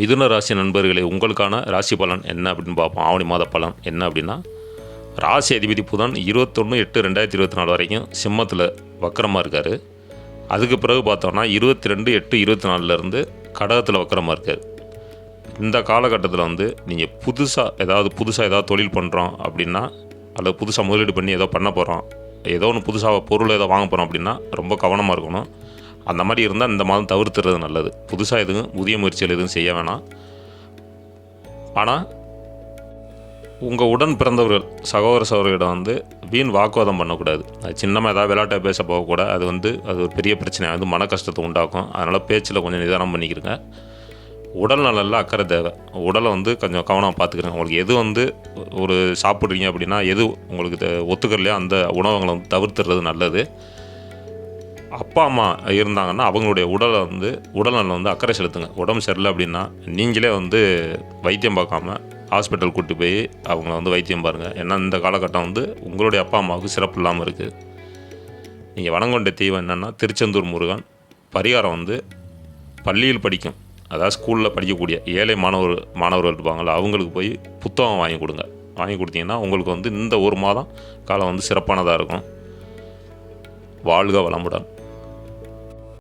மிதுன ராசி நண்பர்களே, உங்களுக்கான ராசி பலன் என்ன அப்படின்னு பார்ப்போம். ஆவணி மாத பலன் என்ன அப்படின்னா, ராசி அதிபதி புதன் 21/8/2024 வரைக்கும் சிம்மத்தில் வக்கரமாக இருக்கார். அதுக்கு பிறகு பார்த்தோம்னா 22/8/24 கடகத்தில் வக்கரமாக இருக்கார். இந்த காலகட்டத்தில் நீங்கள் புதுசாக ஏதாவது தொழில் பண்ணுறோம் அப்படின்னா, அல்லது புதுசாக முதலீடு பண்ணி ஏதோ பண்ண போகிறோம், ஏதோ ஒன்று புதுசாக பொருள் ஏதோ வாங்க போகிறோம் அப்படின்னா ரொம்ப கவனமாக இருக்கணும். அந்த மாதிரி இருந்தால் இந்த மாதம் தவிர்த்துறது நல்லது. புதுசாக எதுவும் புதிய முயற்சிகள் எதுவும் செய்ய வேணாம். ஆனால் உங்கள் உடன் பிறந்தவர்கள் சகோதர சகோதரிடம் வீண் வாக்குவாதம் பண்ணக்கூடாது. அது சின்னமாக ஏதாவது விளையாட்டை பேச போகக்கூட அது ஒரு பெரிய பிரச்சனை, மன கஷ்டத்தை உண்டாக்கும். அதனால் பேச்சில் கொஞ்சம் நிதானம் பண்ணிக்கிறங்க. உடல் நலனில் அக்கறை தேவை. உடலை கொஞ்சம் கவனமாக பார்த்துக்கிறேங்க. உங்களுக்கு எது ஒரு சாப்பிட்றீங்க அப்படின்னா எது உங்களுக்கு ஒத்துக்கலையோ அந்த உணவுகளை தவிர்த்துறது நல்லது. அப்பா அம்மா இருந்தாங்கன்னா அவங்களுடைய உடல்நலம் அக்கறை செலுத்துங்க. உடம்பு சரியில்லை அப்படின்னா நீங்களே வைத்தியம் பார்க்காம ஹாஸ்பிட்டல் கூட்டி போய் அவங்கள வைத்தியம் பாருங்கள். ஏன்னா இந்த காலகட்டம் உங்களுடைய அப்பா அம்மாவுக்கு சிறப்பு இல்லாமல் இருக்குது. நீங்கள் வணங்கொண்ட தெய்வம் என்னென்னா திருச்செந்தூர் முருகன். பரிகாரம் பள்ளியில் படிக்கும், அதாவது ஸ்கூலில் படிக்கக்கூடிய ஏழை மாணவர்கள் இருப்பாங்களா, அவங்களுக்கு போய் புத்தகம் வாங்கி கொடுங்க. வாங்கி கொடுத்தீங்கன்னா உங்களுக்கு இந்த ஒரு மாதம் காலம் சிறப்பானதாக இருக்கும். வாழ்க வளமுடன்.